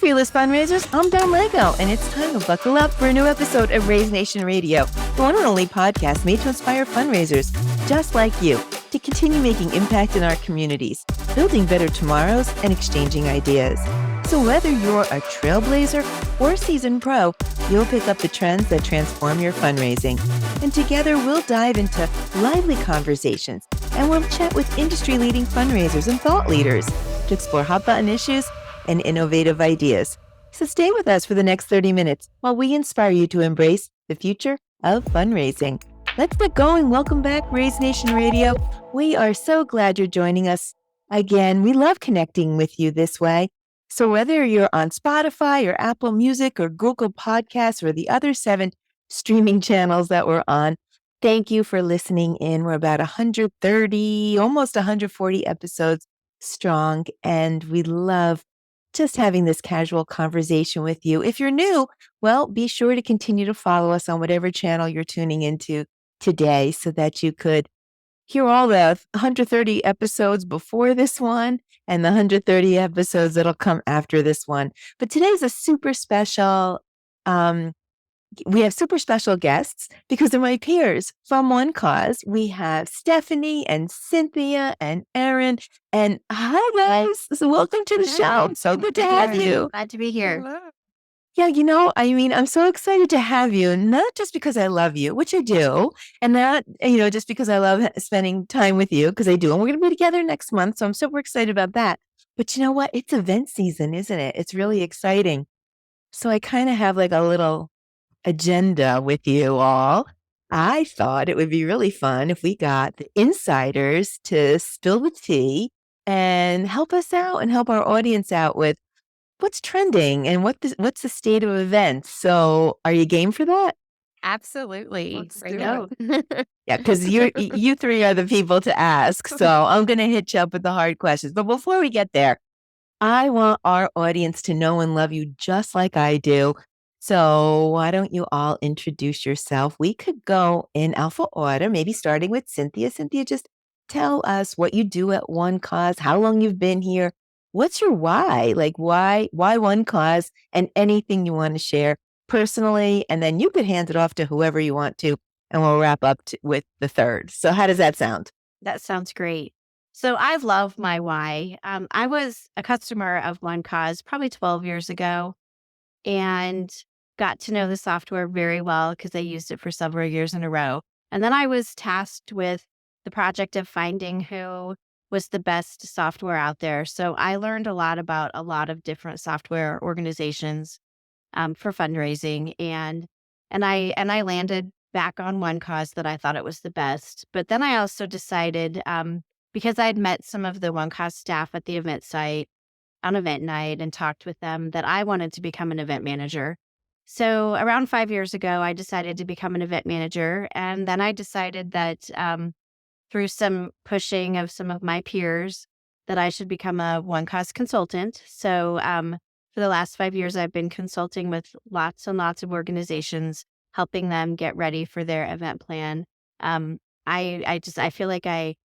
fearless fundraisers, I'm Don Lego, and it's time to buckle up for a new episode of Raise Nation Radio, the one and only podcast made to inspire fundraisers just like you to continue making impact in our communities, building better tomorrows, and exchanging ideas. So whether you're a trailblazer or a seasoned pro, you'll pick up the trends that transform your fundraising. And together we'll dive into lively conversations, and we'll chat with industry-leading fundraisers and thought leaders to explore hot-button issues and innovative ideas. So stay with us for the next 30 minutes while we inspire you to embrace the future of fundraising. Let's get going. Welcome back, Raise Nation Radio. We are so glad you're joining us again. We love connecting with you this way. So whether you're on Spotify or Apple Music or Google Podcasts or the other 7 streaming channels that we're on, thank you for listening in. We're about 130, almost 140 episodes strong, and we love just having this casual conversation with you. If you're new, well, be sure to continue to follow us on whatever channel you're tuning into today so that you could hear all the 130 episodes before this one and the 130 episodes that'll come after this one. But today's a super special we have super special guests because they're my peers from One Cause. We have Stephanie and Cynthia and Erin. And hi, guys. So welcome to the show. So good to have you. Glad to be here. Hello. Yeah, I'm so excited to have you, not just because I love you, which I do, and not, just because I love spending time with you, because I do. And we're going to be together next month. So I'm super excited about that. But you know what? It's event season, isn't it? It's really exciting. So I kind of have like a little agenda with you all. I thought it would be really fun if we got the insiders to spill the tea and help us out and help our audience out with what's trending and what's the state of events. So are you game for that? Absolutely. Let's Right do now. Yeah, because you three are the people to ask. So I'm going to hit you up with the hard questions. But before we get there, I want our audience to know and love you just like I do. So why don't you all introduce yourself? We could go in alpha order, maybe starting with Cynthia. Cynthia, just tell us what you do at One Cause, how long you've been here. What's your why? Like why One Cause, and anything you want to share personally, and then you could hand it off to whoever you want to, and we'll wrap up with the third. So how does that sound? That sounds great. So I love my why. I was a customer of One Cause probably 12 years ago and got to know the software very well because I used it for several years in a row. And then I was tasked with the project of finding who was the best software out there. So I learned a lot about a lot of different software organizations for fundraising, and I landed back on One Cause that I thought it was the best. But then I also decided, because I'd met some of the One Cause staff at the event site on event night and talked with them, that I wanted to become an event manager. So around 5 years ago, I decided to become an event manager. And then I decided that through some pushing of some of my peers, that I should become a One Cause consultant. So for the last 5 years, I've been consulting with lots and lots of organizations, helping them get ready for their event plan. I feel like I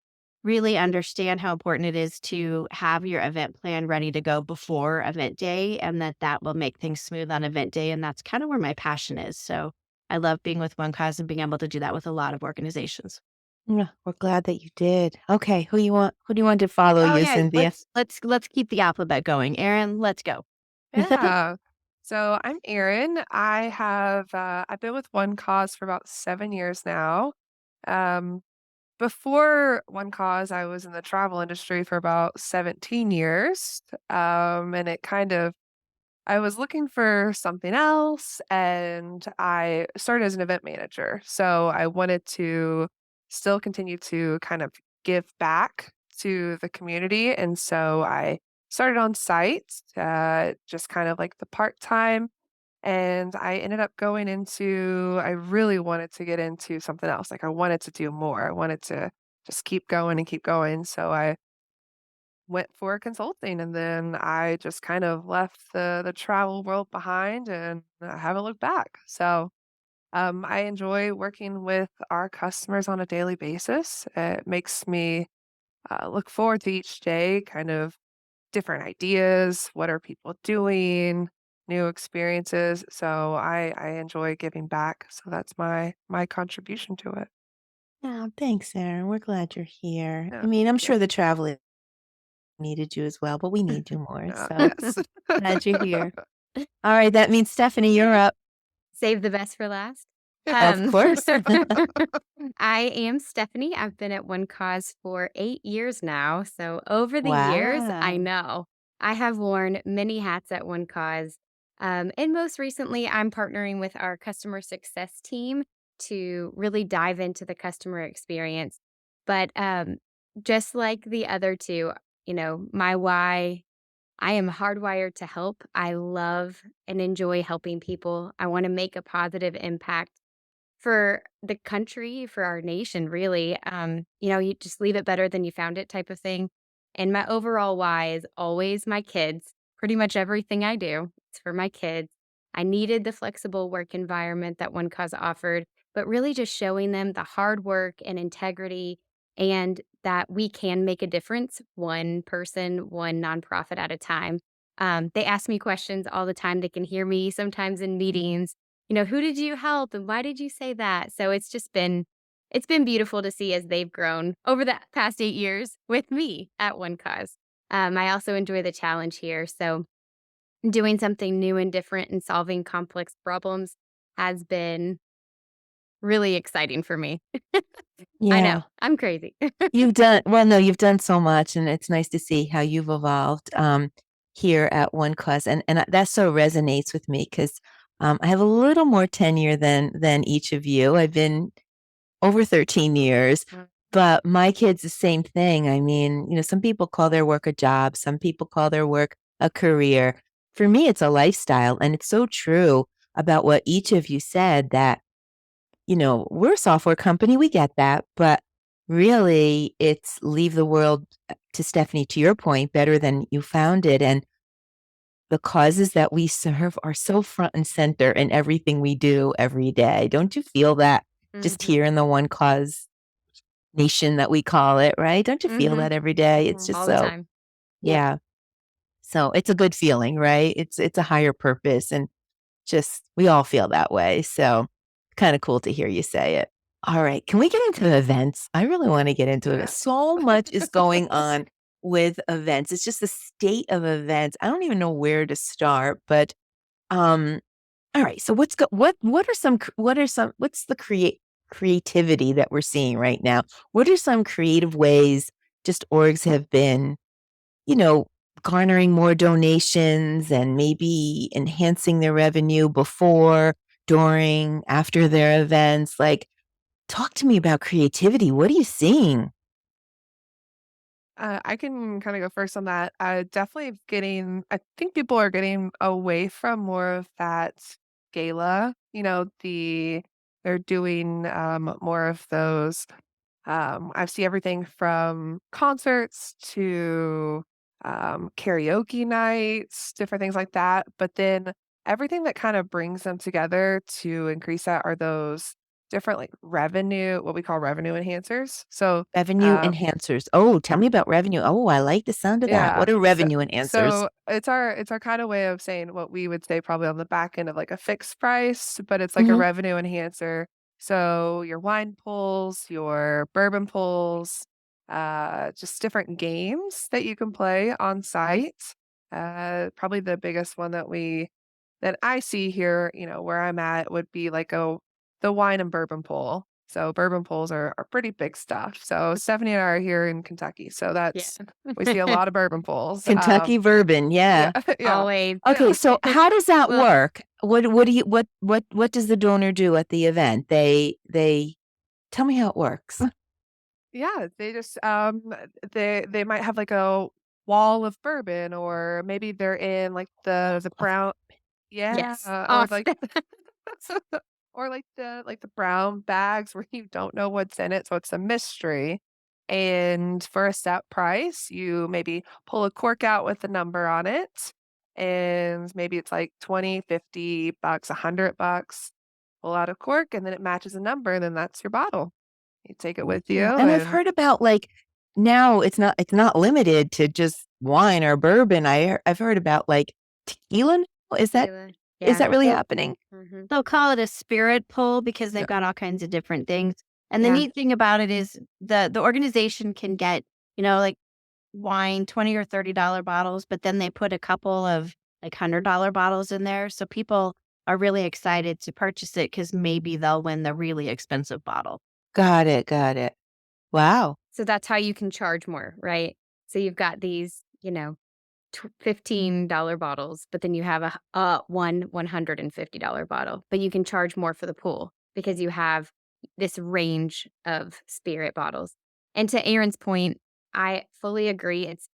really understand how important it is to have your event plan ready to go before event day, and that will make things smooth on event day. And that's kind of where my passion is. So I love being with One Cause and being able to do that with a lot of organizations. Yeah, we're glad that you did. Okay, who do you want to follow you, yeah, Cynthia? let's keep the alphabet going. Erin, let's go. Yeah. So I'm Erin. I've been with One Cause for about 7 years now. Um, Before One Cause, I was in the travel industry for about 17 years. And I was looking for something else, and I started as an event manager. So I wanted to still continue to kind of give back to the community. And so I started on site, just kind of like the part time. And I ended up I really wanted to get into something else. Like I wanted to do more. I wanted to just keep going and keep going. So I went for consulting, and then I just kind of left the travel world behind, and I haven't looked back. So I enjoy working with our customers on a daily basis. It makes me look forward to each day, kind of different ideas. What are people doing? New experiences. So I enjoy giving back. So that's my contribution to it. Oh, thanks, Aaron. We're glad you're here. Yeah, I mean, I'm thank you. sure the travel needed you as well, but we need you more. So Yes. glad you're here. All right, that means Stephanie, you're up. Save the best for last. Of Um, course. I am Stephanie. I've been at One Cause for 8 years now. So over the years, I Wow. know I have worn many hats at One Cause. And most recently, I'm partnering with our customer success team to really dive into the customer experience. But just like the other two, my why, I am hardwired to help. I love and enjoy helping people. I want to make a positive impact for the country, for our nation, really. You just leave it better than you found it type of thing. And my overall why is always my kids. Pretty much everything I do, it's for my kids. I needed the flexible work environment that One Cause offered, but really just showing them the hard work and integrity and that we can make a difference one person, one nonprofit at a time. They ask me questions all the time. They can hear me sometimes in meetings, who did you help and why did you say that? So it's been beautiful to see as they've grown over the past 8 years with me at One Cause. I also enjoy the challenge here. So doing something new and different and solving complex problems has been really exciting for me. I know Yeah. I'm crazy. You've done so much, and it's nice to see how you've evolved here at One Cause. And that so resonates with me because I have a little more tenure than each of you. I've been over 13 years, but my kids, the same thing. I mean, some people call their work a job, some people call their work a career. For me, it's a lifestyle. And it's so true about what each of you said that, we're a software company, we get that, but really it's leave the world to Stephanie, to your point, better than you found it. And the causes that we serve are so front and center in everything we do every day. Don't you feel that just Mhm. here in the One Cause nation that we call it, right? Don't you feel Mhm. that every day? It's Mhm. just All the so, time. Yep. yeah. So it's a good feeling, right? It's a higher purpose and just we all feel that way. So kind of cool to hear you say it. All right. Can we get into events? I really want to get into it. Yeah. So much is going on with events. It's just the state of events. I don't even know where to start, but um all right. So what's the creativity that we're seeing right now? What are some creative ways just orgs have been, you know, garnering more donations and maybe enhancing their revenue before, during, after their events? Like, talk to me about creativity. What are you seeing? I can kind of go first on that. Definitely I think people are getting away from more of that gala. They're doing more of those. I see everything from concerts to karaoke nights, different things like that. But then everything that kind of brings them together to increase that are those different like revenue, what we call revenue enhancers. So, Revenue um, enhancers. Oh, tell me about revenue. Oh, I like the sound of that. yeah. What are So revenue enhancers? so it's our kind of way of saying what we would say probably on the back end of like a fixed price, but it's like a Hmm. revenue enhancer. So your wine pulls, your bourbon pulls, just different games that you can play on site. Probably the biggest one that I see here, where I'm at would be like the wine and bourbon pull. So bourbon pulls are pretty big stuff. So Stephanie and I are here in Kentucky. So Yeah. we see a lot of bourbon pulls. Kentucky bourbon. Yeah, Yeah. yeah, Always. Okay, yeah. so how does that Well, work? What do you what does the donor do at the event? They tell me how it works. Yeah, they just they might have like a wall of bourbon, or maybe they're in like the Of brown, yeah, yes. or like Often. or like the brown bags where you don't know what's in it, so it's a mystery. And for a set price, you maybe pull a cork out with a number on it, and maybe it's like 20, $50, $100. Pull out a cork, and then it matches a number, and then that's your bottle. You take it with you, And I've and heard about like now it's not limited to just wine or bourbon. I've heard about like tequila now. Is that Tequila. is Yeah. that really happening? hmm They'll call it a spirit pull because they've Yeah. got all kinds of different things. And the Yeah. neat thing about it is the organization can get, like wine, $20 or $30 bottles, but then they put a couple of like $100 bottles in there. So people are really excited to purchase it because maybe they'll win the really expensive bottle. Got it. Got it. Wow. So that's how you can charge more, right? So you've got these, $15 bottles, but then you have one $150 bottle, but you can charge more for the pool because you have this range of spirit bottles. And to Aaron's point, I fully agree. It's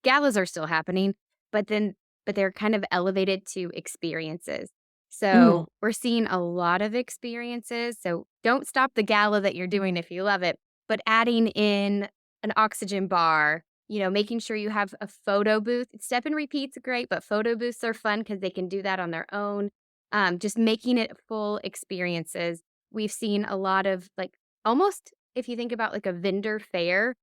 galas are still happening, but they're kind of elevated to experiences. Mm. So we're seeing a lot of experiences. So don't stop the gala that you're doing if you love it, but adding in an oxygen bar, making sure you have a photo booth. Step and repeat's great, but photo booths are fun because they can do that on their own. Just making it full experiences. We've seen a lot of like almost if you think about like a vendor fair,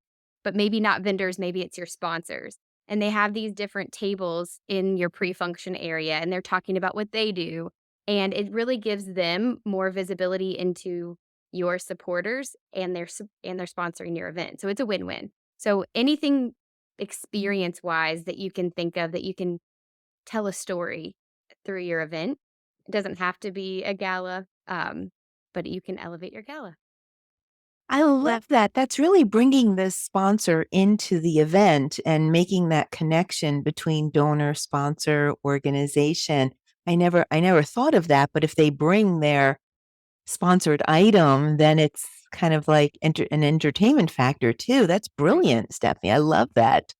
but maybe not vendors, maybe it's your sponsors. And they have these different tables in your pre-function area and they're talking about what they do. And it really gives them more visibility into your supporters and they're sponsoring your event. So it's a win-win. So anything experience-wise that you can think of that you can tell a story through your event. It doesn't have to be a gala, but you can elevate your gala. I love that. That's really bringing the sponsor into the event and making that connection between donor, sponsor, organization. I never thought of that, but if they bring their sponsored item, then it's kind of like an entertainment factor too. That's brilliant, Stephanie. I love that.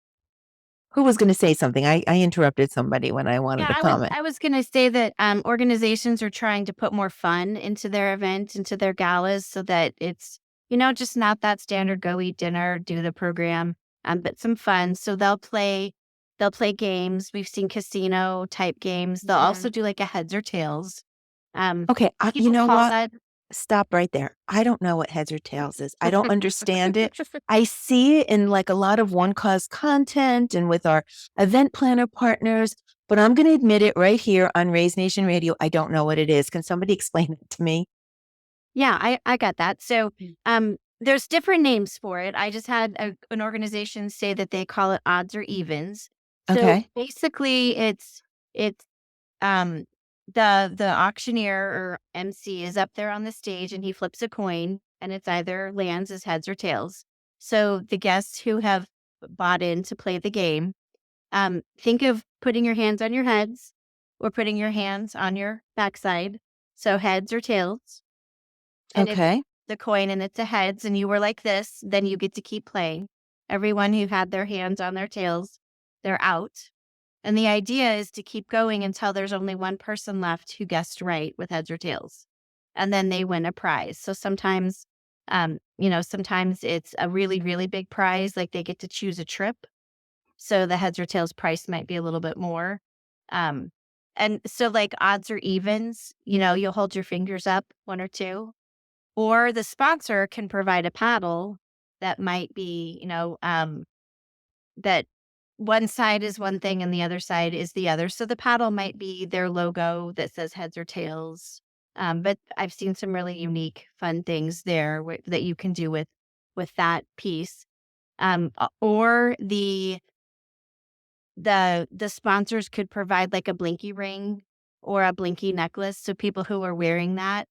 Who was going to say something? I interrupted somebody when I wanted Yeah, to I was comment. I was gonna say that organizations are trying to put more fun into their event, into their galas, so that it's just not that standard go eat dinner, do the program, but some fun. So they'll play games. We've seen casino type games. They'll Yeah. also do like a heads or tails. Okay, you People know call what? that. Stop right there. I don't know what heads or tails is. I don't understand it. I see it in like a lot of one cause content and with our event planner partners, but I'm going to admit it right here on Raise Nation Radio. I don't know what it is. Can somebody explain it to me? Yeah, I got that. So, there's different names for it. I just had an organization say that they call it odds or evens. So Okay. basically, it's um the auctioneer or MC is up there on the stage and he flips a coin and it's either lands as heads or tails. So the guests who have bought in to play the game, think of putting your hands on your heads or putting your hands on your backside. So heads or tails. And if Okay. the coin and it's a heads and you were like this, then you get to keep playing. Everyone who had their hands on their tails, they're out. And the idea is to keep going until there's only one person left who guessed right with heads or tails. And then they win a prize. So sometimes it's a really, really big prize, like they get to choose a trip. So the heads or tails price might be a little bit more. Um, and so like odds or evens, you'll hold your fingers up, one or two, or the sponsor can provide a paddle that might be, that one side is one thing and the other side is the other. So the paddle might be their logo that says heads or tails. But I've seen some really unique, fun things there that you can do with that piece. Or the sponsors could provide like a blinky ring or a blinky necklace. So people who are wearing that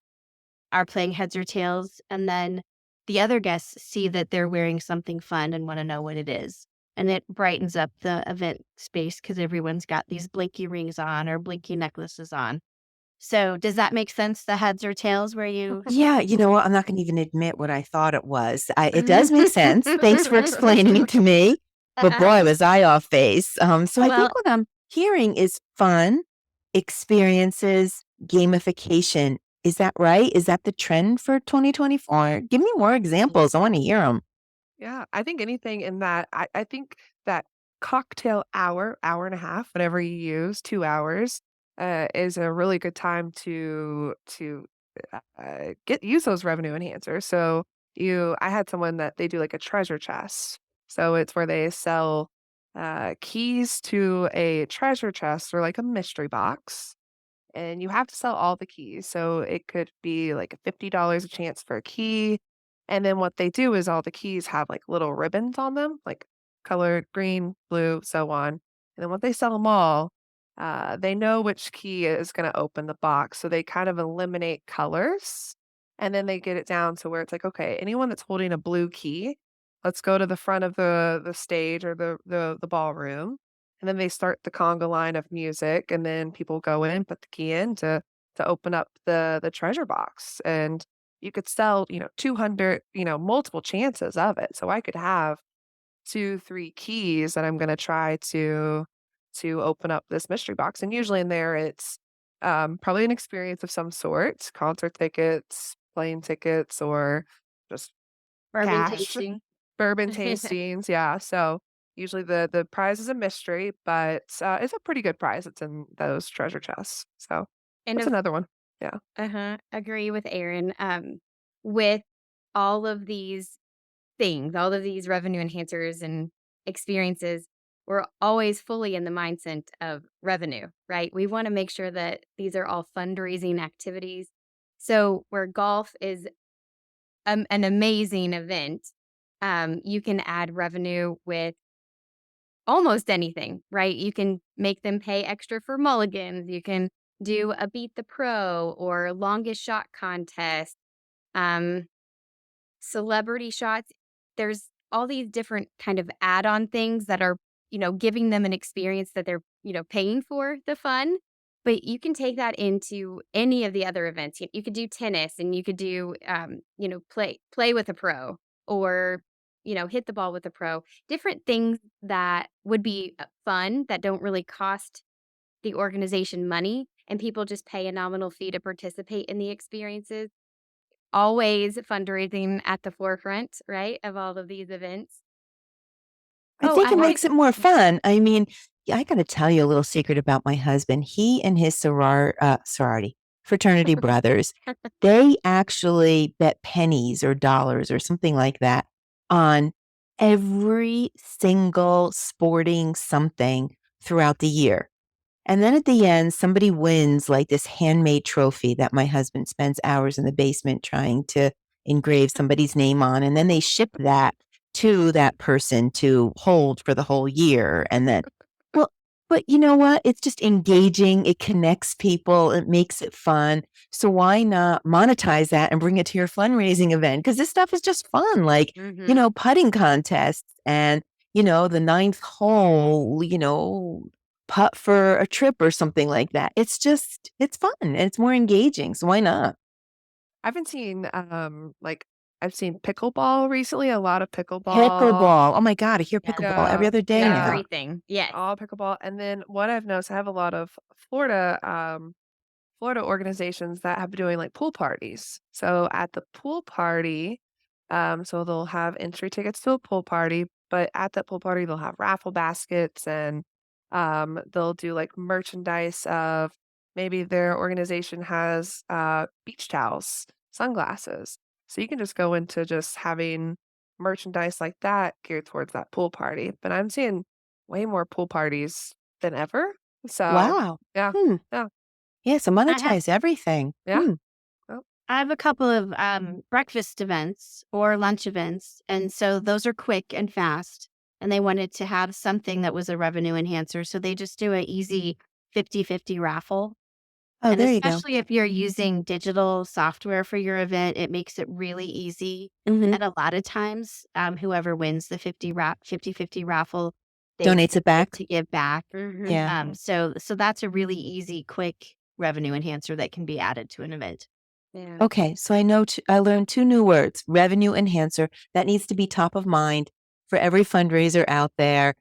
are playing heads or tails, and then the other guests see that they're wearing something fun and want to know what it is. And it brightens up the event space because everyone's got these blinky rings on or blinky necklaces on. So does that make sense? The heads or tails where you Yeah, you know what? I'm not going to even admit what I thought it was. It does make sense. Thanks for explaining it to me. But boy, was I off base. So I Well, think what I'm hearing is fun, experiences, gamification. Is that right? Is that the trend for 2024? Give me more examples. I want to hear them. Yeah, I think anything in that I think that cocktail hour and a half, whatever you use, 2 hours, is a really good time to get use those revenue enhancers. So, I had someone that they do like a treasure chest. So it's where they sell keys to a treasure chest or like a mystery box. And you have to sell all the keys. So it could be like a $50 a chance for a key. And then what they do is all the keys have like little ribbons on them, like colored green, blue, so on. And then when they sell them all, they know which key is going to open the box. So they kind of eliminate colors and then they get it down to where it's like, okay, anyone that's holding a blue key, let's go to the front of the stage or the ballroom. And then they start the conga line of music, and then people go in, put the key in to open up the treasure box. And you could sell, 200, multiple chances of it. So I could have 2, 3 keys that I'm gonna try to open up this mystery box. And usually in there it's probably an experience of some sort, concert tickets, plane tickets, or just Bourbon cash. tasting. Bourbon tastings, yeah, so usually the prize is a mystery, but, it's a pretty good prize that's in those treasure chests, so And that's of another one. Yeah. agree with Aaron. With all of these things, all of these revenue enhancers and experiences, we're always fully in the mindset of revenue, right? We want to make sure that these are all fundraising activities. So, where golf is an amazing event, you can add revenue with almost anything, right? You can make them pay extra for mulligans. You can do a beat the pro or longest shot contest. Um, Celebrity shots. There's all these different kind of add-on things that are, giving them an experience that they're, paying for the fun. But you can take that into any of the other events. You could do tennis and you could do, play with a pro or, hit the ball with a pro. Different things that would be fun that don't really cost the organization money and people just pay a nominal fee to participate in the experiences. Always fundraising at the forefront, right, of all of these events. I Oh, think I it like makes it more fun. I mean, yeah, I gotta tell you a little secret about my husband. He and his sorority, fraternity brothers, they actually bet pennies or dollars or something like that on every single sporting something throughout the year. And then at the end, somebody wins like this handmade trophy that my husband spends hours in the basement trying to engrave somebody's name on. And then they ship that to that person to hold for the whole year. And then, well, but you know what? It's just engaging. It connects people. It makes it fun. So why not monetize that and bring it to your fundraising event? Because this stuff is just fun, like, Mhm. putting contests and, the ninth hole, putt for a trip or something like that. It's fun and it's more engaging. So why not? I've been seeing, I've seen pickleball recently, a lot of pickleball. Pickleball. Oh my God, I hear Yeah. pickleball every Yeah, other day yeah, now. Everything. Yes. all pickleball, and then what I've noticed, I have a lot of Florida, Florida organizations that have been doing like pool parties. So at the pool party, so they'll have entry tickets to a pool party, but at that pool party, they'll have raffle baskets and they'll do like merchandise of maybe their organization has beach towels, sunglasses. So you can just go into just having merchandise like that geared towards that pool party. But I'm seeing way more pool parties than ever. So Wow. yeah, Hmm. yeah, Yeah, so I have monetize everything. yeah. Hmm. Oh, I have a couple of breakfast events or lunch events, and so those are quick and fast. And they wanted to have something that was a revenue enhancer, so they just do an easy 50-50 raffle. Oh, And there you go. especially if you're using digital software for your event, it makes it really easy. Hmm. And a lot of times, whoever wins the 50-50 raffle, they Donates it get back. to give back. Mhm. Yeah. So that's a really easy, quick revenue enhancer that can be added to an event. Yeah. Okay, so I learned two new words, revenue enhancer. That needs to be top of mind for every fundraiser out there.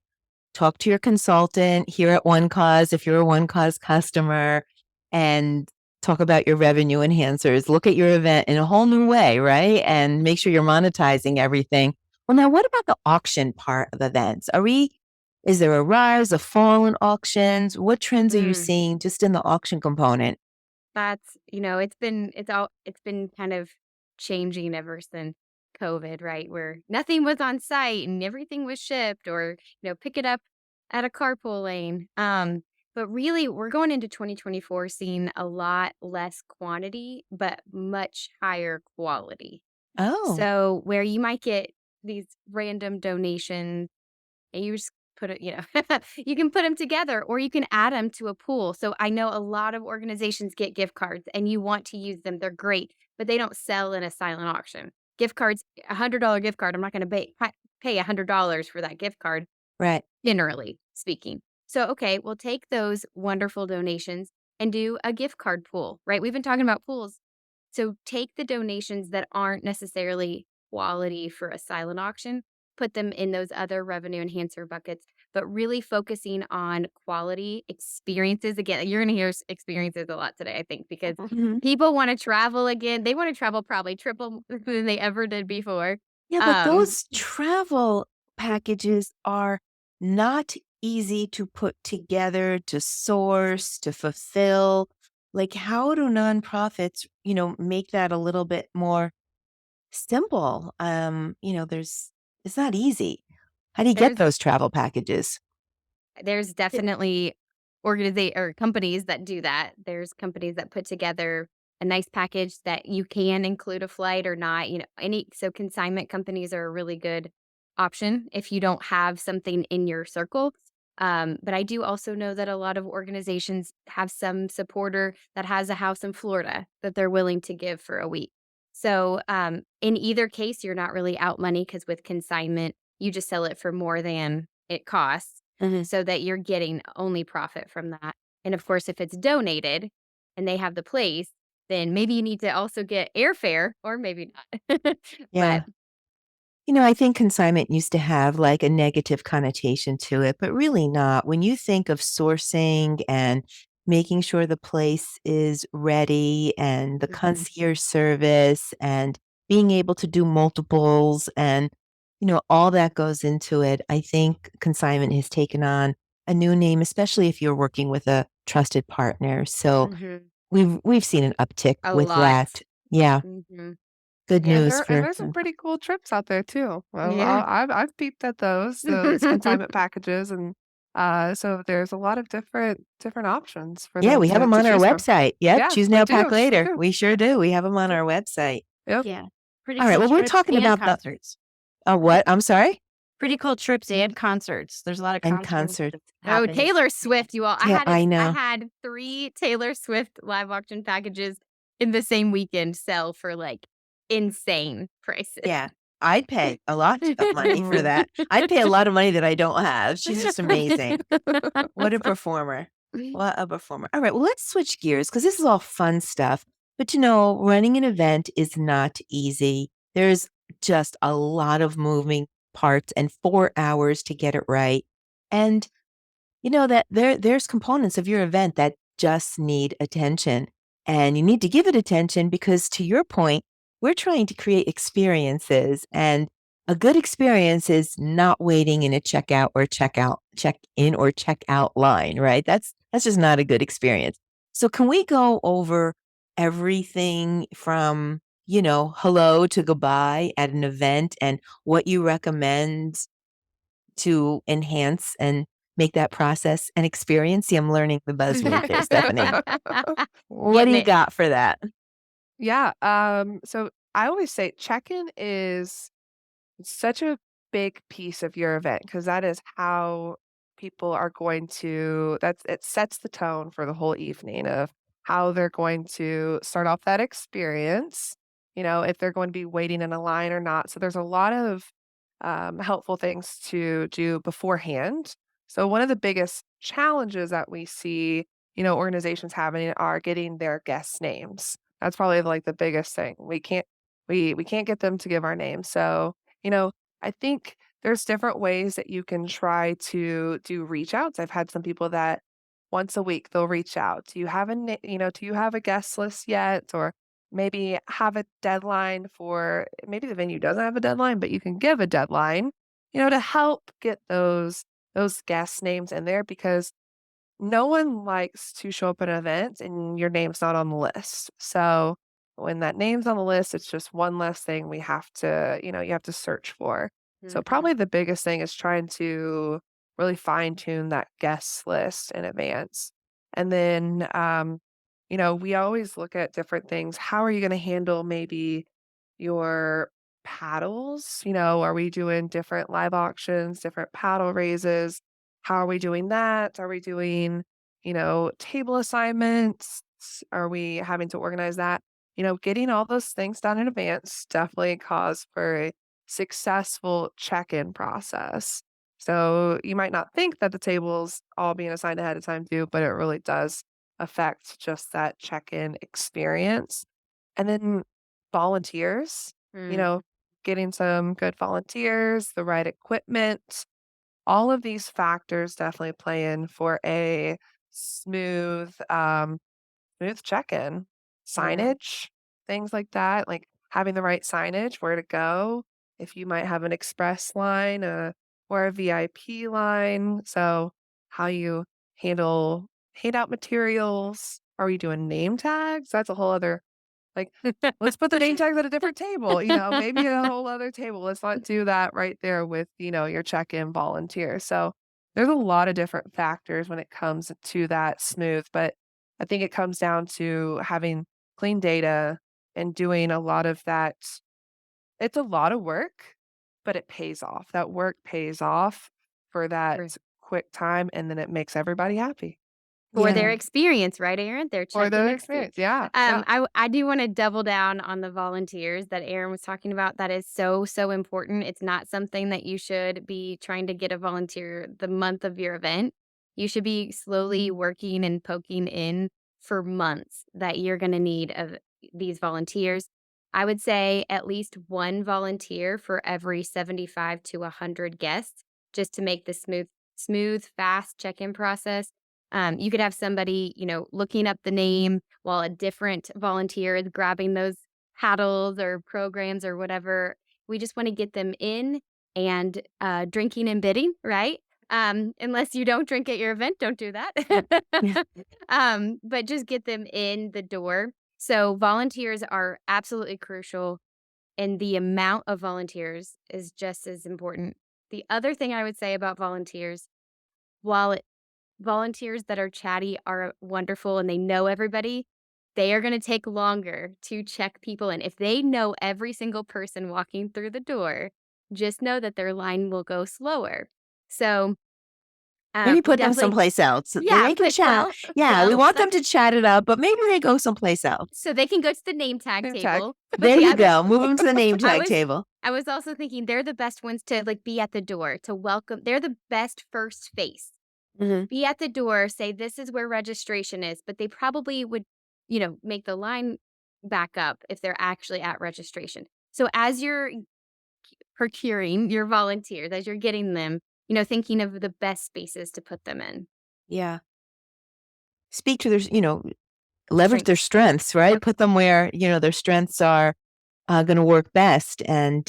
Talk to your consultant here at One Cause if you're a One Cause customer and talk about your revenue enhancers. Look at your event in a whole new way, right? And make sure you're monetizing everything. Well, now what about the auction part of events? Is there a rise, a fall in auctions? What trends are you Mm. seeing just in the auction component? That's, it's been kind of changing ever since COVID, right? Where nothing was on site and everything was shipped or, pick it up at a carpool lane. But really, we're going into 2024 seeing a lot less quantity, but much higher quality. Oh, So where you might get these random donations and you just put it, you can put them together or you can add them to a pool. So I know a lot of organizations get gift cards and you want to use them. They're great, but they don't sell in a silent auction. Gift cards, $100 gift card. I'm not going to pay $100 for that gift card, right. generally speaking. So, okay, we'll take those wonderful donations and do a gift card pool, right? We've been talking about pools. So take the donations that aren't necessarily quality for a silent auction, put them in those other revenue enhancer buckets, but really focusing on quality experiences. Again, you're going to hear experiences a lot today, I think, because Mhm. people want to travel again. They want to travel probably triple than they ever did before. Yeah, but those travel packages are not easy to put together, to source, to fulfill. Like, how do nonprofits, make that a little bit more simple? It's not easy. How do you get there's those travel packages? There's definitely organiza or companies that do that. There's companies that put together a nice package that you can include a flight or not, so consignment companies are a really good option if you don't have something in your circle. But I do also know that a lot of organizations have some supporter that has a house in Florida that they're willing to give for a week. So, in either case, you're not really out money because with consignment, you just sell it for more than it costs Mhm. so that you're getting only profit from that. And of course, if it's donated and they have the place, then maybe you need to also get airfare or maybe not. Yeah. But I think consignment used to have like a negative connotation to it, but really not. When you think of sourcing and making sure the place is ready and the Mhm. concierge service and being able to do multiples and, all that goes into it, I think consignment has taken on a new name, especially if you're working with a trusted partner. So Mhm. we've seen an uptick A with lot. that. Yeah. Mhm. Good Yeah. And news there and for there's some pretty cool trips out there too. Well, Yeah. I've peeped at those consignment packages, and so there's a lot of different options for Yeah, them we have them to on our choose from. website. Yep, Yeah, choose we now, pack do, we later. do. We sure do. We have them on Yep, our website. yep. Yeah. Pretty All right, cool well, we're trips talking and about the concerts. what? I'm sorry? Pretty cool trips and concerts. There's a lot of And concerts concert. Oh, happening. Taylor Swift, you all. Yeah, I I know. had 3 Taylor Swift live auction packages in the same weekend sell for like insane prices. Yeah, I'd pay a lot of money for that. I'd pay a lot of money that I don't have. She's just amazing. What a performer. What a performer. All right, well, let's switch gears because this is all fun stuff. But running an event is not easy. There's just a lot of moving parts and 4 hours to get it right. And that there's components of your event that just need attention. And you need to give it attention because to your point, we're trying to create experiences and a good experience is not waiting in a check in or check out line, right? That's just not a good experience. So can we go over everything from, hello to goodbye at an event and what you recommend to enhance and make that process an experience? See, I'm learning the buzzword there, Stephanie. What do Getting you it. got for that? Yeah, so I always say check-in is such a big piece of your event because that is how people are going to that's it sets the tone for the whole evening of how they're going to start off that experience, if they're going to be waiting in a line or not. So there's a lot of helpful things to do beforehand. So one of the biggest challenges that we see, organizations having are getting their guests' names. That's probably like the biggest thing. We can't get them to give our names. So, I think there's different ways that you can try to do reach outs. I've had some people that once a week they'll reach out. Do you have a guest list yet? Or maybe have a deadline for maybe the venue doesn't have a deadline, but you can give a deadline, to help get those guest names in there because no one likes to show up at an event and your name's not on the list. So when that name's on the list, it's just one less thing we have to, you have to search for. So Mhm. probably the biggest thing is trying to really fine tune that guest list in advance. And then, we always look at different things. How are you going to handle maybe your paddles? Are we doing different live auctions, different paddle raises? How are we doing that? Are we doing, table assignments? Are we having to organize that? Getting all those things done in advance definitely cause for a successful check-in process. So you might not think that the tables all being assigned ahead of time do, but it really does affect just that check-in experience. And then volunteers, you Mm. know, getting some good volunteers, the right equipment, all of these factors definitely play in for a smooth, smooth check-in. Yeah. Signage, things like that, like having the right signage, where to go, if you might have an express line, or a VIP line. So how you handle handout materials. Are we doing name tags? That's a whole other like, let's put the name tags at a different table, maybe a whole other table. Let's not do that right there with, your check-in volunteer. So there's a lot of different factors when it comes to that smooth, but I think it comes down to having clean data and doing a lot of that. It's a lot of work, but it pays off. That work pays off for For that quick time, and then it makes everybody happy for their Yeah. experience, right, Aaron? Their for check-in their experience. experience. Yeah. Yeah. I do wanna double down on the volunteers that Aaron was talking about. That is so, so important. It's not something that you should be trying to get a volunteer the month of your event. You should be slowly working and poking in for months that you're gonna need of these volunteers. I would say at least 1 volunteer for every 75 to 100 guests just to make the smooth, fast check-in process. You could have somebody, looking up the name while a different volunteer is grabbing those paddles or programs or whatever. We just want to get them in and drinking and bidding, right? Unless you don't drink at your event, don't do that. Yeah. But just get them in the door. So volunteers are absolutely crucial, and the amount of volunteers is just as important. The other thing I would say about volunteers, while volunteers that are chatty are wonderful and they know everybody, they are gonna take longer to check people in. If they know every single person walking through the door, just know that their line will go slower. So, Maybe put them definitely someplace else. yeah, They can put chat. Yeah, we 12 want them to chat it up, but maybe they go someplace else. so they can go to the name tag Name tag. table. But There the you other go. Move them to the name I tag was table. I was also thinking they're the best ones to, like, be at the door, to welcome they're the best first face. Mhm. Be at the door, say, "This is where registration is," but they probably would, make the line back up if they're actually at registration. So as you're procuring your volunteers, as you're getting them, thinking of the best spaces to put them in. Yeah. Speak to their, leverage their Strengths. strengths, right? Yep. Put them where, their strengths are going to work best and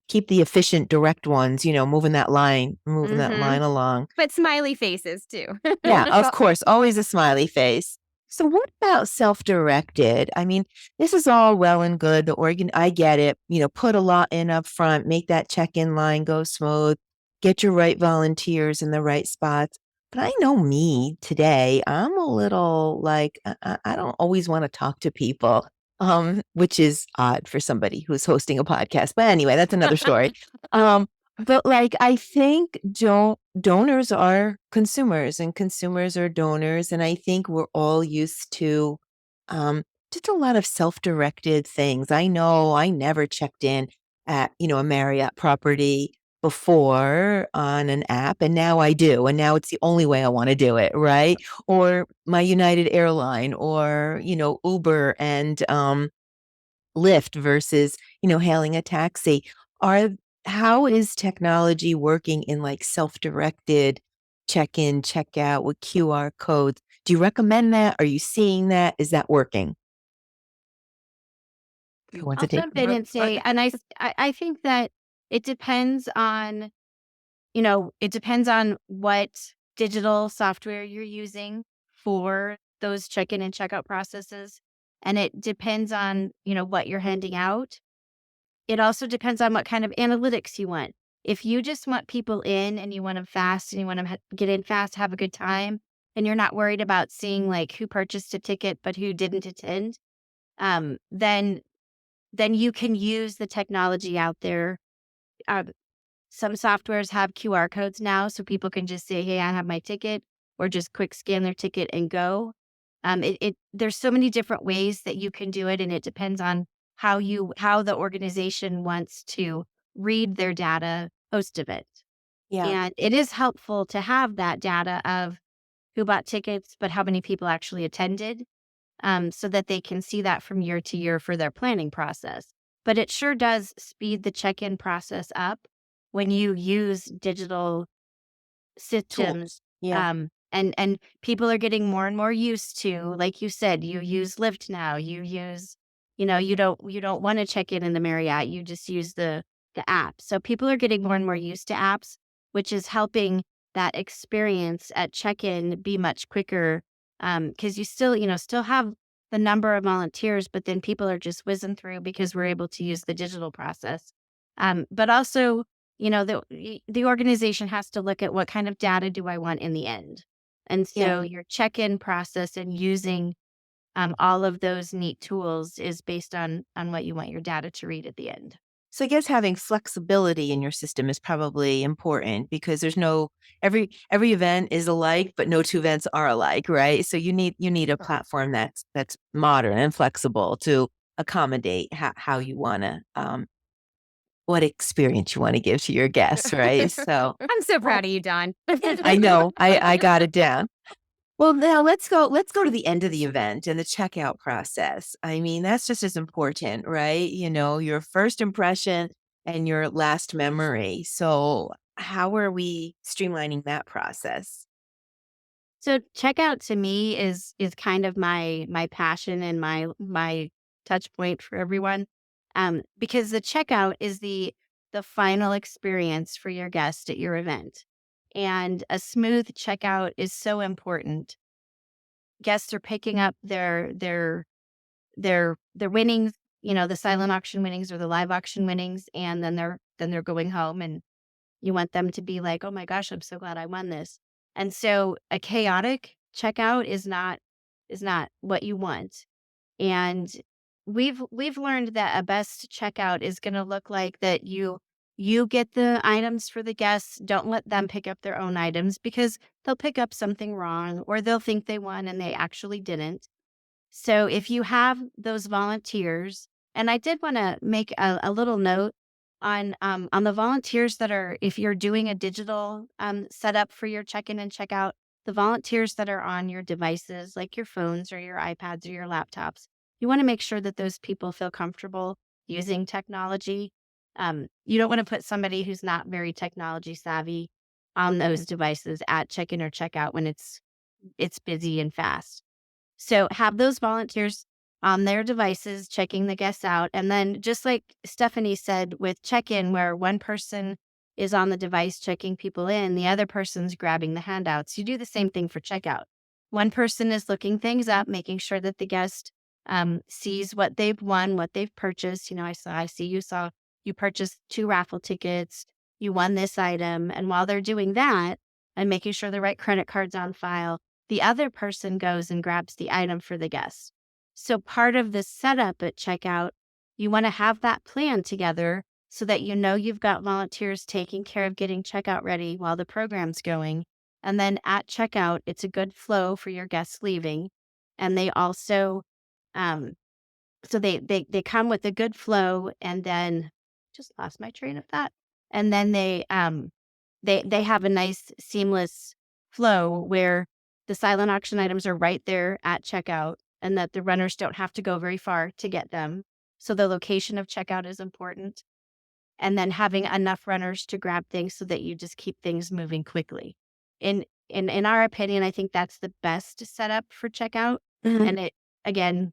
keep the efficient, direct ones, moving that Mhm. line along. But smiley faces too. Yeah, of So course, always a smiley face. So what about self-directed? I mean, this is all well and good. I get it. Put a lot in up front, make that check-in line go smooth, get your right volunteers in the right spots. But I know me today, I'm a little like I don't always want to talk to people, which is odd for somebody who's hosting a podcast. But anyway, that's another story. Um, but like I think donors are consumers and consumers are donors. And I think we're all used to just a lot of self-directed things. I know I never checked in at, a Marriott property before on an app, and now I do. And now it's the only way I want to do it, right? Or my United Airline or, Uber and Lyft versus, hailing a taxi. Are How is technology working in like self-directed check-in, check-out with QR codes? Do you recommend that? Are you seeing that? Is that working? Who wants I'll to take? jump in and say, and I think that it depends on, it depends on what digital software you're using for those check-in and checkout processes. and it depends on, what you're handing out. It also depends on what kind of analytics you want. If you just want people in and you want them fast and you want them get in fast, have a good time, and you're not worried about seeing like who purchased a ticket but who didn't attend, um, then then you can use the technology out there. Um, some softwares have QR codes now, so people can just say, "Hey, I have my ticket," or just quick scan their ticket and go. There's so many different ways that you can do it, and it depends on how the organization wants to read their data post of it. Yeah. And it is helpful to have that data of who bought tickets, but how many people actually attended, so that they can see that from year to year for their planning process. But it sure does speed the check-in process up when you use digital systems. Tools. Yeah. And people are getting more and more used to, like you said, you use Lyft now. You use, you don't want to check in the Marriott. You just use the app. So people are getting more and more used to apps, which is helping that experience at check-in be much quicker. Because you still have the number of volunteers, but then people are just whizzing through because we're able to use the digital process. But also, the organization has to look at what kind of data do I want in the end. And Yeah. so your check-in process and using all of those neat tools is based on what you want your data to read at the end. So I guess having flexibility in your system is probably important because there's no every event is alike, but no two events are alike, right? So you need a platform that's modern and flexible to accommodate how you want to what experience you want to give to your guests, right? So I'm so well, proud of you, Dawn. I know I got it down. Well, now let's go to the end of the event and the checkout process. I mean, that's just as important, right? Your first impression and your last memory. So, how are we streamlining that process? So checkout to me is kind of my passion and my touch point for everyone. Because the checkout is the final experience for your guest at your event. And a smooth checkout is so important. Guests are picking up their winnings, the silent auction winnings or the live auction winnings, and then they're going home, and you want them to be like, "Oh my gosh, I'm so glad I won this." And so a chaotic checkout is not what you want. And we've learned that a best checkout is going to look like that you get the items for the guests. Don't let them pick up their own items because they'll pick up something wrong or they'll think they won and they actually didn't. So if you have those volunteers, and I did want to make a little note on the volunteers that are, if you're doing a digital setup for your check-in and check-out, the volunteers that are on your devices, like your phones or your iPads or your laptops, you want to make sure that those people feel comfortable using technology. You don't want to put somebody who's not very technology savvy on those devices at check-in or check-out when it's busy and fast. So have those volunteers on their devices checking the guests out. And then just like Stephanie said with check-in, where one person is on the device checking people in, the other person's grabbing the handouts. You do the same thing for checkout. One person is looking things up, making sure that the guest sees what they've won, what they've purchased. I see you purchased 2 raffle tickets, you won this item. And while they're doing that and making sure the right credit card's on file, the other person goes and grabs the item for the guest. So part of the setup at checkout, you want to have that plan together so that you've got volunteers taking care of getting checkout ready while the program's going. And then at checkout, it's a good flow for your guests leaving. And they also, um, so they come with a good flow, and then just lost my train of thought. And then they have a nice seamless flow where the silent auction items are right there at checkout and that the runners don't have to go very far to get them. So the location of checkout is important. And then having enough runners to grab things so that you just keep things moving quickly. In our opinion, I think that's the best setup for checkout. Mhm. And it, again,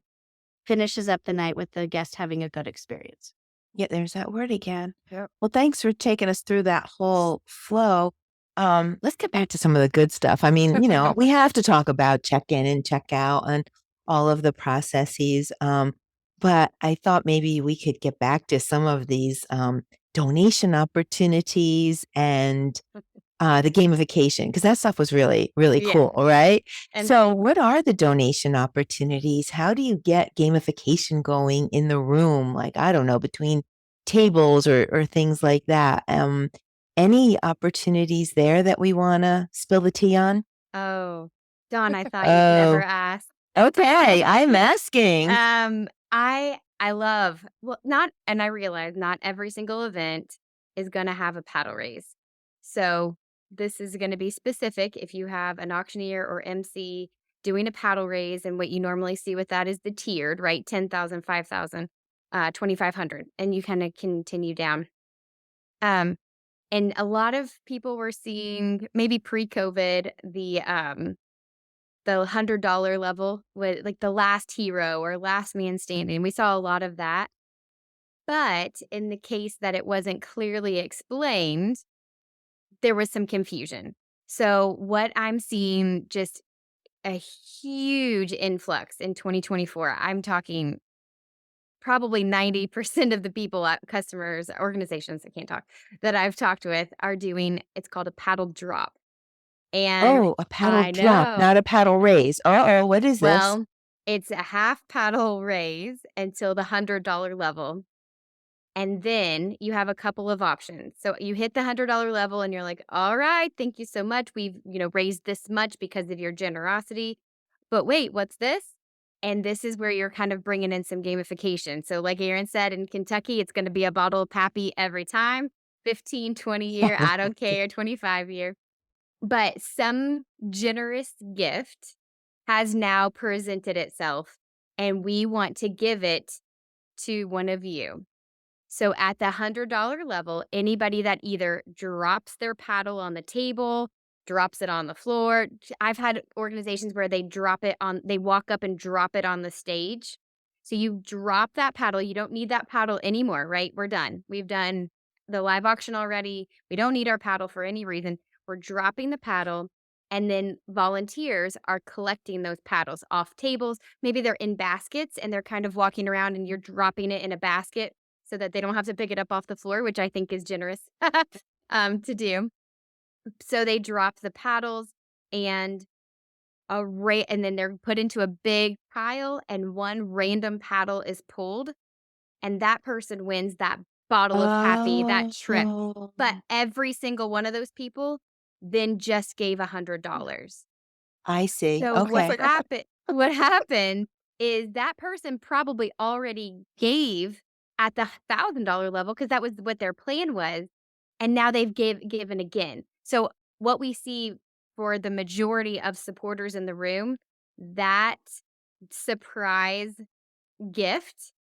finishes up the night with the guest having a good experience. Yeah, there's that word again. Yep. Well, thanks for taking us through that whole flow. Let's get back to some of the good stuff. I mean, we have to talk about check in and check out. And all of the processes. But I thought maybe we could get back to some of these donation opportunities and the gamification, because that stuff was really, really Yeah. cool, right? And So, what are the donation opportunities? How do you get gamification going in the room? Like, I don't know, between tables or things like that. Any opportunities there that we want to spill the tea on? oh, Dawn, I thought you'd never Oh, ask. okay. I'm asking. I love not, and I realize not every single event is going to have a paddle raise. So this is going to be specific. If you have an auctioneer or MC doing a paddle raise, and what you normally see with that is the tiered, right? 10,000, 5,000, 2,500, and you kind of continue down. Um, and a lot of people were seeing maybe pre-COVID the $100 level with like the last hero or last man standing. We saw a lot of that. But in the case that it wasn't clearly explained, there was some confusion. So, what I'm seeing just a huge influx in 2024. I'm talking probably 90% of the people, customers, organizations, I can't talk, that I've talked with are doing it's called a paddle drop. And Oh, a paddle I drop, know. not a paddle raise. Uh-oh, what is this? Well, it's a half paddle raise until the $100 level. And then you have a couple of options. So you hit the $100 level and you're like, all right, thank you so much. We've, raised this much because of your generosity. But wait, what's this? And this is where you're kind of bringing in some gamification. So like Aaron said, in Kentucky, it's going to be a bottle of Pappy every time, 15, 20 year, I don't care, 25 year. But some generous gift has now presented itself, and we want to give it to one of you. So at the $100 level, anybody that either drops their paddle on the table, drops it on the floor. I've had organizations where they walk up and drop it on the stage. So you drop that paddle. You don't need that paddle anymore, right? We're done. We've done the live auction already. We don't need our paddle for any reason. We're dropping the paddle. And then volunteers are collecting those paddles off tables. Maybe they're in baskets and they're kind of walking around and you're dropping it in a basket so that they don't have to pick it up off the floor, which I think is generous to do. So they drop the paddles and and then they're put into a big pile and one random paddle is pulled and that person wins that bottle of Pappy, that trip. But Oh, every single one of those people then just gave $100. I see. So It's Okay. like, what happened is that person probably already gave at the $1,000 level because that was what their plan was, and now they've given again. So what we see for the majority of supporters in the room, that surprise gift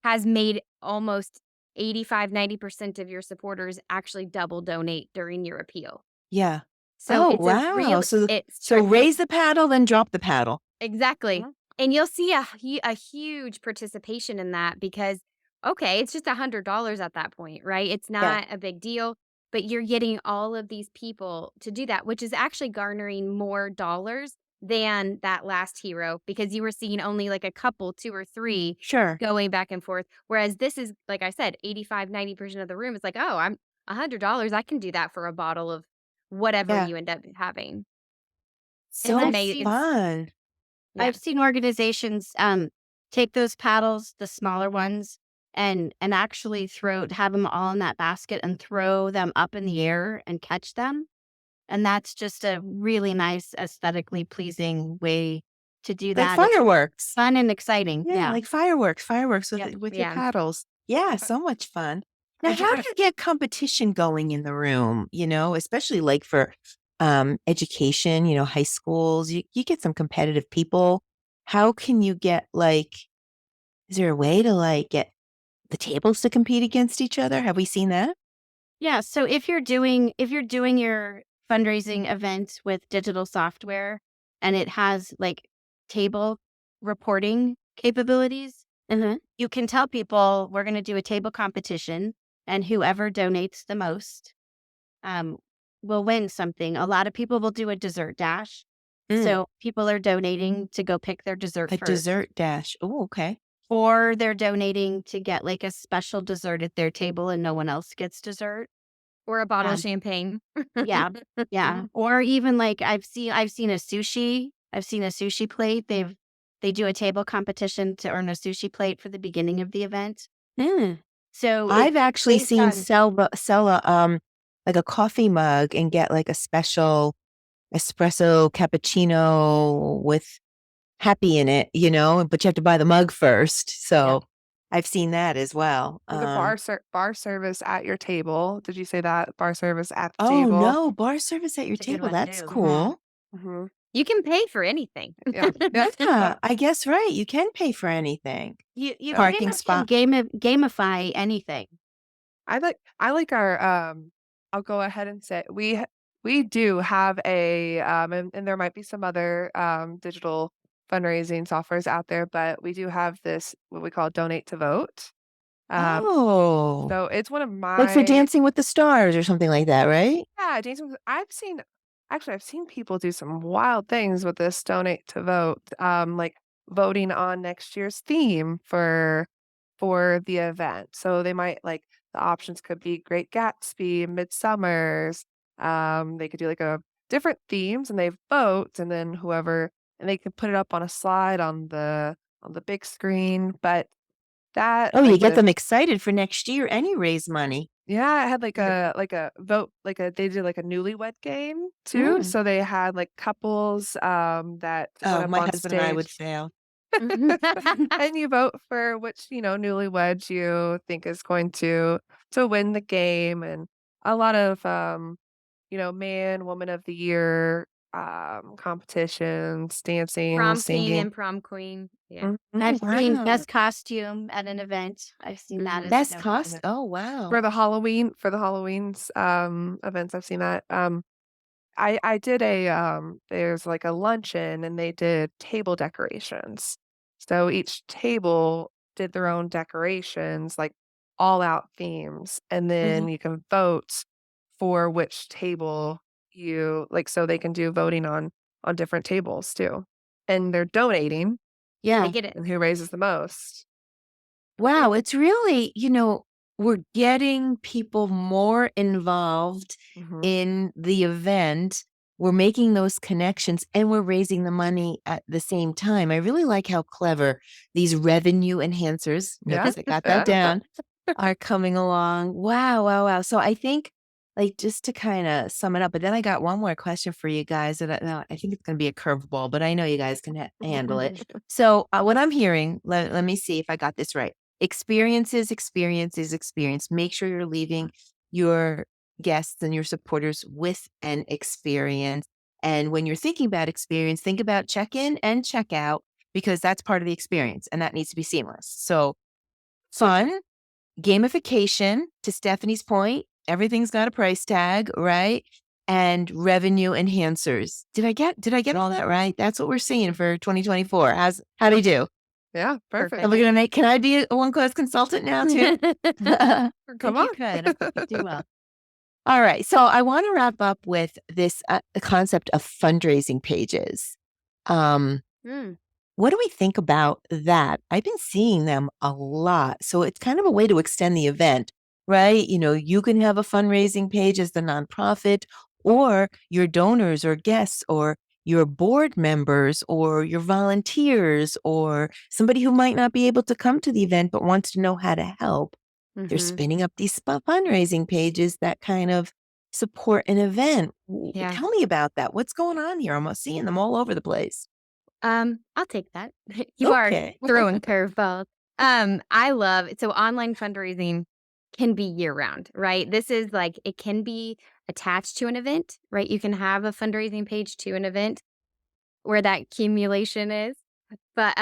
has made almost 85-90% of your supporters actually double donate during your appeal. Yeah. So Oh, it's a wow. real So it's so raise the paddle, then drop the paddle. exactly. Yeah. And you'll see a huge participation in that because, okay, it's just $100 at that point, right? It's Yeah. not a big deal, but you're getting all of these people to do that, which is actually garnering more dollars than that last hero because you were seeing only like a couple, two or three Sure. going back and forth. Whereas this is, like I said, 85-90% of the room is like, oh, I'm $100. I can do that for a bottle of whatever Yeah. you end up having. It's And So amazing. fun. Yeah. I've seen organizations take those paddles, the smaller ones, and actually have them all in that basket and throw them up in the air and catch them. And that's just a really nice, aesthetically pleasing way to do Like that. It's fireworks. fun and exciting. Yeah, Yeah. like fireworks Yep. with your Yeah. paddles. Yeah, so much fun. Now, I how do just you get competition going in the room, especially like for education, high schools, you get some competitive people. How can you get is there a way to get the tables to compete against each other? Have we seen that? Yeah. So if you're doing your fundraising event with digital software and it has like table reporting capabilities, you can tell people we're going to do a table competition and whoever donates the most will win something. A lot of people will do a dessert dash. So people are donating to go pick their dessert A first. dessert dash. Oh, okay. Or they're donating to get like a special dessert at their table and no one else gets dessert. Or a bottle of Um, champagne. Yeah. Yeah. Or even like I've seen a sushi plate. They do a table competition to earn a sushi plate for the beginning of the event. Mm. So I've it's actually based seen on sell a like a coffee mug and get like a special espresso cappuccino with happy in it, but you have to buy the mug first. yeah. So I've seen that as well. Or the bar service at your table. Did you say that? Bar service at the Oh table. no, bar service at your It's a good table. one That's too. cool. Hmm. You can pay for anything. Yeah. Yeah. Yeah, I guess right. You can pay for anything. You Yeah. pretty Parking much can spot. gamify anything. I like our I'll go ahead and say we do have a and there might be some other digital fundraising softwares out there, but we do have this what we call donate to vote. Um Oh, so it's one of like for my Dancing with the Stars or something like that, right? yeah, I've seen people do some wild things with this donate to vote. Like voting on next year's theme for the event. So they might like the options could be Great Gatsby, Midsummer's. They could do like a different themes and they vote and then whoever and they can put it up on a slide on the big screen. But that Oh, you like get with them excited for next year and you raise money. yeah, I had You're- like a vote like a they did like a newlywed game too. Mm. So they had like couples that went Oh, up my on husband and I would stage fail. and you vote for which, newlywed you think is going to win the game and a lot of man, woman of the year competitions, dancing, Prom king singing. and prom queen. Yeah. Mhm. I've seen Wow. best costume at an event. I've seen that as a Best donation cost. event. Oh, wow. For the Halloween's events I've seen that. I did there's like a luncheon and they did table decorations. So each table did their own decorations, like all out themes, and then Mhm. you can vote for which table you like so they can do voting on different tables too. And they're donating I Yeah. get it. and who raises the most. Wow, it's really, we're getting people more involved Mhm. in the event. We're making those connections and we're raising the money at the same time. I really like how clever these revenue enhancers, Yeah. notice I got that Yeah. down, are coming along. Wow, wow, wow. So I think, like, just to kind of sum it up, but then I got one more question for you guys that I think it's going to be a curveball, but I know you guys can handle it. So what I'm hearing, let me see if I got this right. Experiences, experiences, experience. Make sure you're leaving your guests and your supporters with an experience. And when you're thinking about experience, think about check in and check out because that's part of the experience and that needs to be seamless. So fun, gamification, to Stephanie's point, everything's got a price tag, right? And revenue enhancers. Did I get all that right? That's what we're seeing for 2024. How do you do? Yeah, perfect. Am I gonna can I be a one class consultant now too? I Come think you on. could. I think you do well. All right. So I want to wrap up with this the concept of fundraising pages. Um, Mm. what do we think about that? I've been seeing them a lot. So it's kind of a way to extend the event, right? You can have a fundraising page as the nonprofit, or your donors or guests, or your board members, or your volunteers, or somebody who might not be able to come to the event but wants to know how to help. They're Mhm. spinning up these fundraising pages that kind of support an event. Yeah. Tell me about that. What's going on here? I'm seeing them all over the place. I'll take that. You are Okay. throwing curveballs. I love so online fundraising can be year round, right? This is like it can be attached to an event, right? You can have a fundraising page to an event where that accumulation is. But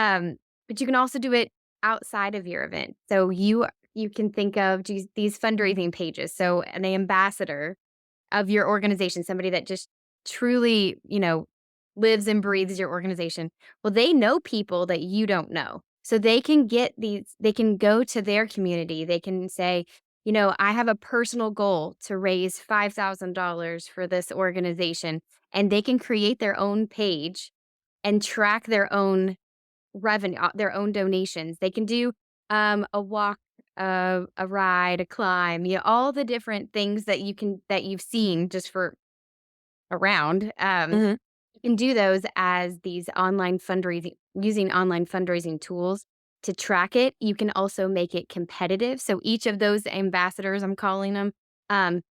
you can also do it outside of your event. So you can think of these fundraising pages. So an ambassador of your organization, somebody that just truly, lives and breathes your organization. Well, they know people that you don't know. So they can go to their community. They can say, I have a personal goal to raise $5,000 for this organization, and they can create their own page and track their own revenue, their own donations. They can do a walk, a ride, a climb, all the different things that you've seen just for around. Mhm. You can do those as these online fundraising, using online fundraising tools to track it. You can also make it competitive. So each of those ambassadors, I'm calling them,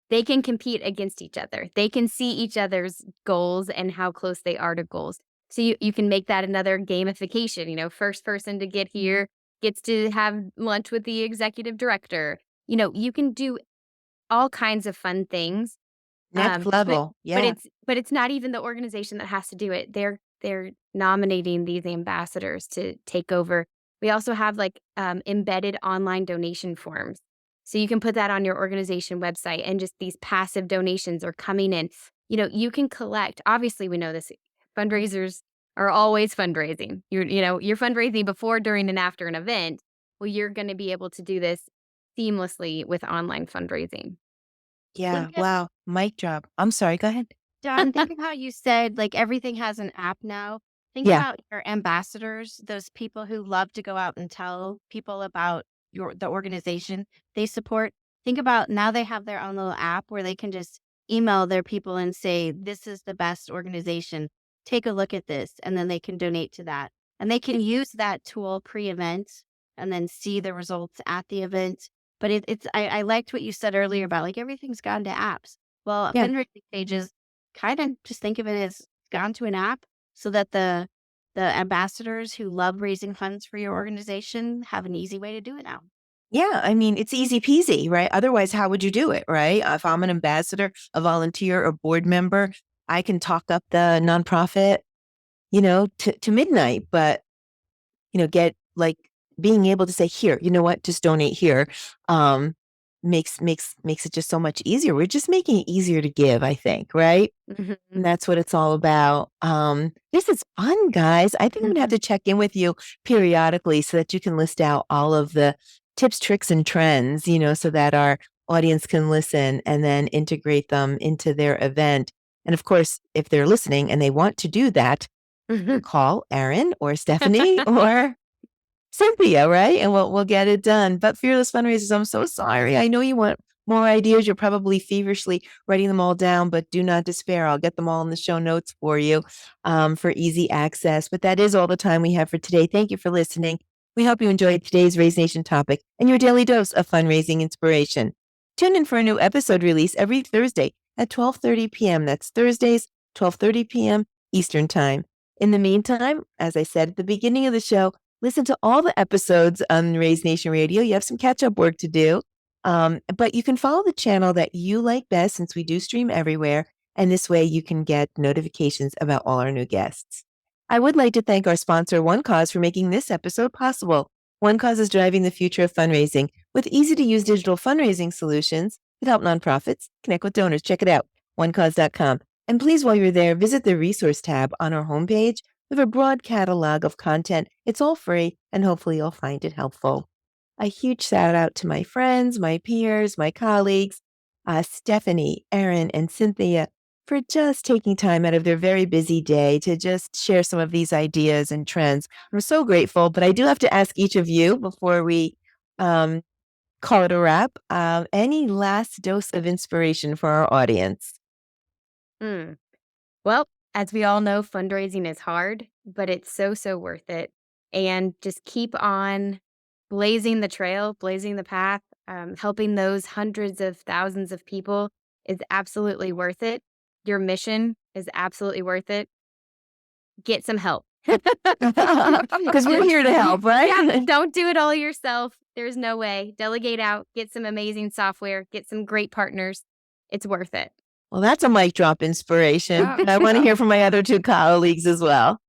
they can compete against each other. They can see each other's goals and how close they are to goals. So you can make that another gamification. First person to get here gets to have lunch with the executive director. You can do all kinds of fun things, Next but level. but Yeah. it's not even the organization that has to do it. They're nominating these ambassadors to take over. We also have like embedded online donation forms. So you can put that on your organization website, and just these passive donations are coming in. You can collect. Obviously, we know this, fundraisers are always fundraising. You're fundraising before, during, and after an event. Well, you're going to be able to do this seamlessly with online fundraising. Yeah. Think of Wow. Mic drop. I'm sorry. Go ahead. Don, think of how you said like everything has an app now. Think Yeah. about your ambassadors, those people who love to go out and tell people about the organization they support. Think about now they have their own little app where they can just email their people and say, "This is the best organization. Take a look at this," and then they can donate to that. And they can use that tool pre-event and then see the results at the event. But I liked what you said earlier about like everything's gone to apps. Well, Yeah. fundraising pages kind of just think of it as gone to an app so that the ambassadors who love raising funds for your organization have an easy way to do it now. Yeah, I mean, it's easy peasy, right? Otherwise, how would you do it, right? If I'm an ambassador, a volunteer, or board member, I can talk up the nonprofit, to midnight, but get like being able to say, here, you know what, just donate here, um, makes it just so much easier. We're just making it easier to give, I think, right? Mhm. And that's what it's all about. This is fun, guys. I think I'm gonna have to check in with you periodically so that you can list out all of the tips, tricks, and trends, so that our audience can listen and then integrate them into their event. And of course, if they're listening and they want to do that, call Erin or Stephanie or Cynthia, right? And we'll get it done. But Fearless Fundraisers, I'm so sorry. I know you want more ideas. You're probably feverishly writing them all down, but do not despair. I'll get them all in the show notes for you for easy access. But that is all the time we have for today. Thank you for listening. We hope you enjoyed today's Raise Nation topic and your daily dose of fundraising inspiration. Tune in for a new episode release every Thursday at 12:30 p.m. That's Thursdays, 12:30 p.m. Eastern Time. In the meantime, as I said at the beginning of the show, listen to all the episodes on Raise Nation Radio. You have some catch up work to do. But you can follow the channel that you like best since we do stream everywhere. And this way you can get notifications about all our new guests. I would like to thank our sponsor, One Cause, for making this episode possible. One Cause is driving the future of fundraising with easy to use digital fundraising solutions that help nonprofits connect with donors. Check it out, onecause.com. And please, while you're there, visit the resource tab on our homepage. We have a broad catalog of content. It's all free, and hopefully you'll find it helpful. A huge shout out to my friends, my peers, my colleagues, Stephanie, Erin, and Cynthia, for just taking time out of their very busy day to just share some of these ideas and trends. I'm so grateful, but I do have to ask each of you before we call it a wrap, any last dose of inspiration for our audience? Mm. Well, as we all know, fundraising is hard, but it's so, so worth it. And just keep on blazing the trail, blazing the path, helping those hundreds of thousands of people is absolutely worth it. Your mission is absolutely worth it. Get some help. Because we're here to help, right? Yeah, don't do it all yourself. There's no way. Delegate out, get some amazing software, get some great partners. It's worth it. Well, that's a mic drop inspiration. Yeah, And I want to yeah. hear from my other two colleagues as well.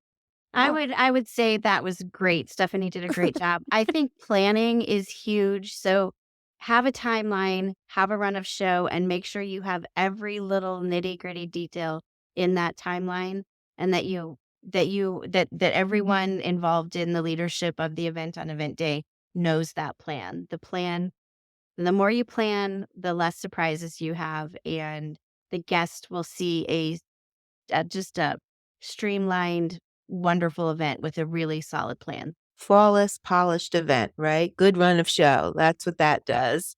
Oh. I would say that was great. Stephanie did a great job. I think planning is huge. So have a timeline, have a run of show, and make sure you have every little nitty-gritty detail in that timeline, and that everyone involved in the leadership of the event on event day knows that plan. The plan The more you plan, the less surprises you have, and the guest will see just a streamlined, wonderful event with a really solid plan. Flawless, polished event, right? Good run of show. That's what that does.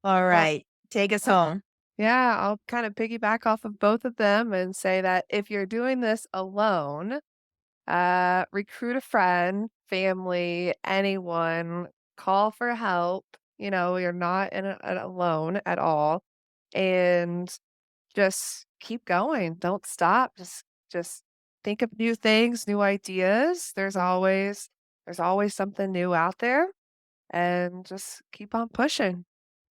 All Yeah. right. Take us home. Yeah, I'll kind of piggyback off of both of them and say that if you're doing this alone, recruit a friend, family, anyone, call for help. You're not alone at all. And just keep going. Don't stop. Just think of new things, new ideas. There's always something new out there, and just keep on pushing.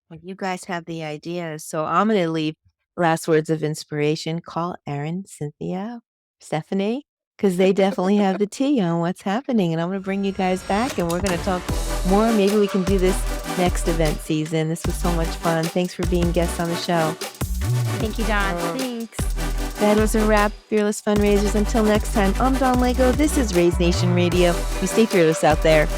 Well, you guys have the ideas. So I'm going to leave last words of inspiration. Call Erin, Cynthia, Stephanie, because they definitely have the tea on what's happening. And I'm going to bring you guys back and we're going to talk more. Maybe we can do this next event season. This was so much fun. Thanks for being guests on the show. Thank you, Dawn. Thanks. That was a wrap, Fearless Fundraisers. Until next time, I'm Dawn Lego. This is Raise Nation Radio. You stay fearless out there.